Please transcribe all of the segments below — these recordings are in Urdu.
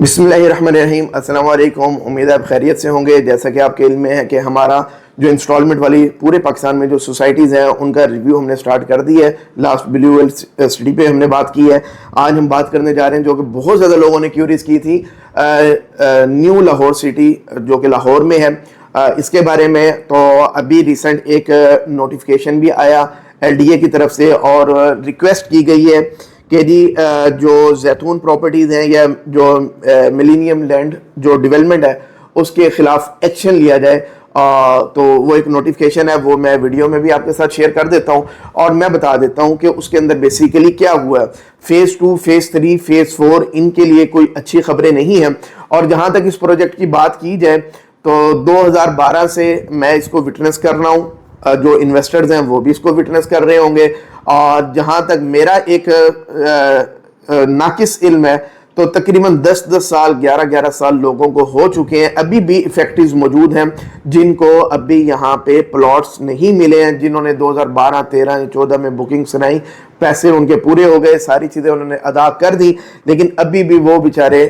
بسم اللہ الرحمن الرحیم، السلام علیکم۔ امید ہے آپ خیریت سے ہوں گے۔ جیسا کہ آپ کے علم میں ہے کہ ہمارا جو انسٹالمنٹ والی پورے پاکستان میں جو سوسائٹیز ہیں ان کا ریویو ہم نے سٹارٹ کر دی ہے۔ لاسٹ بلیو سٹی پہ ہم نے بات کی ہے۔ آج ہم بات کرنے جا رہے ہیں جو کہ بہت زیادہ لوگوں نے کیوریز کی تھی، نیو لاہور سٹی جو کہ لاہور میں ہے، اس کے بارے میں۔ تو ابھی ریسنٹ ایک نوٹیفیکیشن بھی آیا LDA کی طرف سے اور ریکویسٹ کی گئی ہے کہ جی جو زیتون پراپرٹیز ہیں یا جو ملینیم لینڈ جو ڈیولپمنٹ ہے اس کے خلاف ایکشن لیا جائے۔ تو وہ ایک نوٹیفیکیشن ہے، وہ میں ویڈیو میں بھی آپ کے ساتھ شیئر کر دیتا ہوں اور میں بتا دیتا ہوں کہ اس کے اندر بیسیکلی کیا ہوا ہے۔ فیز 2، فیز 3، فیز 4 ان کے لیے کوئی اچھی خبریں نہیں ہیں۔ اور جہاں تک اس پروجیکٹ کی بات کی جائے تو 2012 سے میں اس کو وٹنس کر رہا ہوں، جو انویسٹرز ہیں وہ بھی اس کو وٹنس کر رہے ہوں گے۔ اور جہاں تک میرا ایک ناقص علم ہے تو تقریباً 10 سال 11 سال لوگوں کو ہو چکے ہیں، ابھی بھی افیکٹیوز موجود ہیں جن کو ابھی یہاں پہ پلاٹس نہیں ملے ہیں، جنہوں نے 2012، 13، 14 میں بکنگ سنائی، پیسے ان کے پورے ہو گئے، ساری چیزیں انہوں نے ادا کر دی، لیکن ابھی بھی وہ بیچارے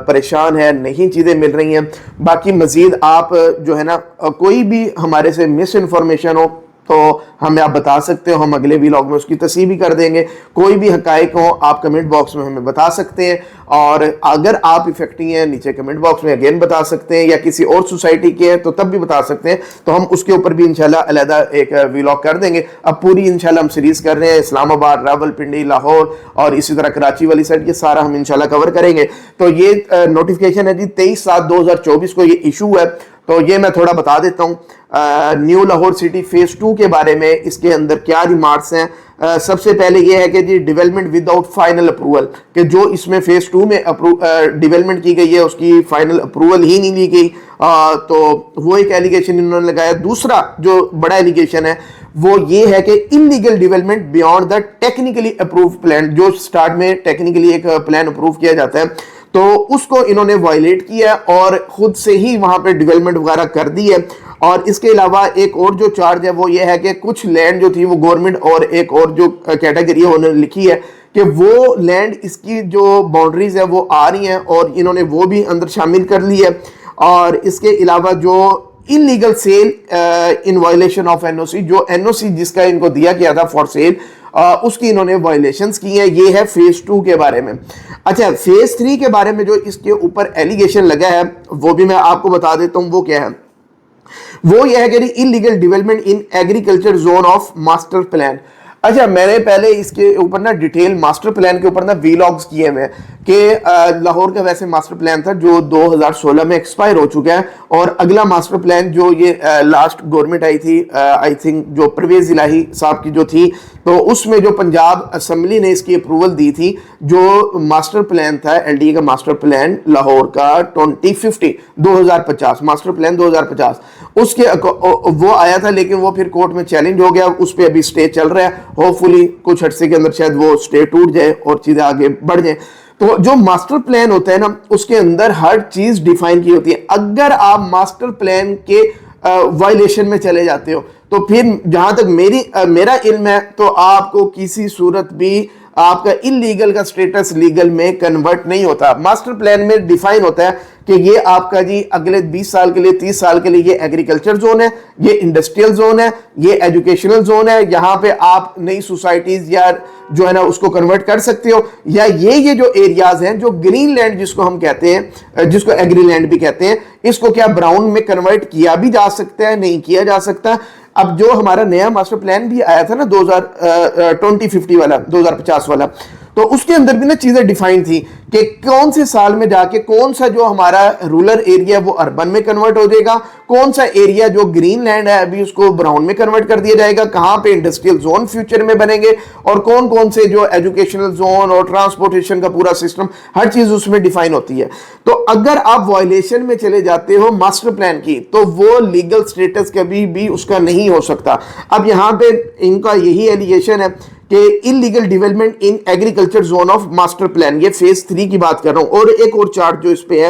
پریشان ہیں، نہیں چیزیں مل رہی ہیں۔ باقی مزید آپ جو ہے نا کوئی بھی ہمارے سے مس انفارمیشن ہو تو ہمیں آپ بتا سکتے ہو، ہم اگلے ویلاگ میں اس کی تصحیح بھی کر دیں گے۔ کوئی بھی حقائق ہو آپ کمنٹ باکس میں ہمیں بتا سکتے ہیں، اور اگر آپ افیکٹو ہیں نیچے کمنٹ باکس میں اگین بتا سکتے ہیں، یا کسی اور سوسائٹی کے ہیں تو تب بھی بتا سکتے ہیں، تو ہم اس کے اوپر بھی انشاءاللہ علیحدہ ایک ویلاگ کر دیں گے۔ اب پوری انشاءاللہ ہم سیریز کر رہے ہیں، اسلام آباد، راولپنڈی، لاہور اور اسی طرح کراچی والی سائڈ، یہ سارا ہم انشاءاللہ کور کریں گے۔ تو یہ نوٹیفیکیشن ہے جی 23/7/2024 کو یہ ایشو ہے، تو یہ میں تھوڑا بتا دیتا ہوں نیو لاہور سٹی فیز 2 کے بارے میں، اس کے اندر کیا ریمارکس ہیں۔ سب سے پہلے یہ ہے کہ جی development without final approval, کہ جو اس میں فیز 2 میں ڈیولپمنٹ کی گئی ہے اس کی فائنل اپروول ہی نہیں لی گئی، تو وہ ایک ایلیگیشن انہوں نے لگایا۔ دوسرا جو بڑا ایلیگیشن ہے وہ یہ ہے کہ illegal development beyond the technically approve plan, جو سٹارٹ میں ٹیکنیکلی ایک پلان اپروو کیا جاتا ہے تو اس کو انہوں نے وائلیٹ کیا اور خود سے ہی وہاں پہ ڈیولپمنٹ وغیرہ کر دی ہے۔ اور اس کے علاوہ ایک اور جو چارج ہے وہ یہ ہے کہ کچھ لینڈ جو تھی وہ گورنمنٹ اور ایک اور جو کیٹیگری ہے انہوں نے لکھی ہے کہ وہ لینڈ اس کی جو باؤنڈریز ہے وہ آ رہی ہیں اور انہوں نے وہ بھی اندر شامل کر لی ہے۔ اور اس کے علاوہ جو illegal sale in violation of NOC، جو NOC جس کا ان کو دیا گیا تھا فار سیل، اس کی انہوں نے وائلیشنز کی ہیں۔ یہ ہے فیز 2 کے بارے میں۔ اچھا، فیز 3 کے بارے میں جو اس کے اوپر ایلیگیشن لگا ہے وہ بھی میں آپ کو بتا دیتا ہوں، وہ کیا ہے۔ وہ یہ ہے کہ illegal development in agriculture zone of master plan. اچھا، میں نے پہلے اس کے اوپر نا ڈیٹیل ماسٹر پلان کے اوپر نا ویلاگز کیے ہوئے کہ لاہور کا ویسے ماسٹر پلان تھا جو 2016 میں ایکسپائر ہو چکا ہے، اور اگلا ماسٹر پلان جو یہ لاسٹ گورنمنٹ آئی تھی آئی تھنک جو پرویز الہی صاحب کی جو تھی، تو اس میں جو پنجاب اسمبلی نے اس کی اپروول دی تھی، جو ماسٹر پلان تھا LDA کا ماسٹر پلان لاہور کا 2050 ماسٹر پلان 2050، اس کے وہ آیا تھا، لیکن وہ پھر کورٹ میں چیلنج ہو گیا، اس پہ ابھی سٹے چل رہا ہے۔ ہوپ فلی کچھ عرصے کے اندر شاید وہ سٹے ٹوٹ جائے اور چیزیں آگے بڑھ جائیں۔ تو جو ماسٹر پلان ہوتا ہے نا اس کے اندر ہر چیز ڈیفائن کی ہوتی ہے۔ اگر آپ ماسٹر پلان کے وائلیشن میں چلے جاتے ہو تو پھر جہاں تک میرا علم ہے تو آپ کو کسی صورت بھی آپ کا انلیگل کا سٹیٹس لیگل میں کنورٹ نہیں ہوتا۔ ماسٹر پلان میں ڈیفائن ہوتا ہے کہ یہ آپ کا جی اگلے 20 سال کے لیے 30 سال کے لیے یہ ایگریکلچر زون ہے، یہ انڈسٹریل زون ہے، یہ ایجوکیشنل زون ہے، یہاں پہ آپ نئی سوسائٹیز یا جو ہے نا اس کو کنورٹ کر سکتے ہو، یا یہ جو ایریاز ہیں جو گرین لینڈ جس کو ہم کہتے ہیں، جس کو ایگری لینڈ بھی کہتے ہیں، اس کو کیا براؤن میں کنورٹ کیا بھی جا سکتا ہے، نہیں کیا جا سکتا۔ اب جو ہمارا نیا ماسٹر پلان بھی آیا تھا نا 2050 والا 2050 والا، تو اس کے اندر بھی نا چیزیں ڈیفائن تھی کہ کون سے سال میں جا کے کون سا جو ہمارا رولر ایریا وہ اربن میں کنورٹ ہو جائے گا، کون سا ایریا جو گرین لینڈ ہے ابھی اس کو براؤن میں کنورٹ کر دیا جائے گا، کہاں پہ انڈسٹریل زون فیوچر میں بنیں گے، اور کون سے جو ایجوکیشنل زون اور ٹرانسپورٹیشن کا پورا سسٹم، ہر چیز اس میں ڈیفائن ہوتی ہے۔ تو اگر آپ وائلیشن میں چلے جاتے ہو ماسٹر پلان کی تو وہ لیگل سٹیٹس کبھی بھی اس کا نہیں ہو سکتا۔ اب یہاں پہ ان کا یہی ایلیگیشن ہے کہ illegal development in agriculture zone of master plan, یہ فیز 3 کی بات کر رہا ہوں۔ اور ایک اور چارٹ جو اس پہ ہے،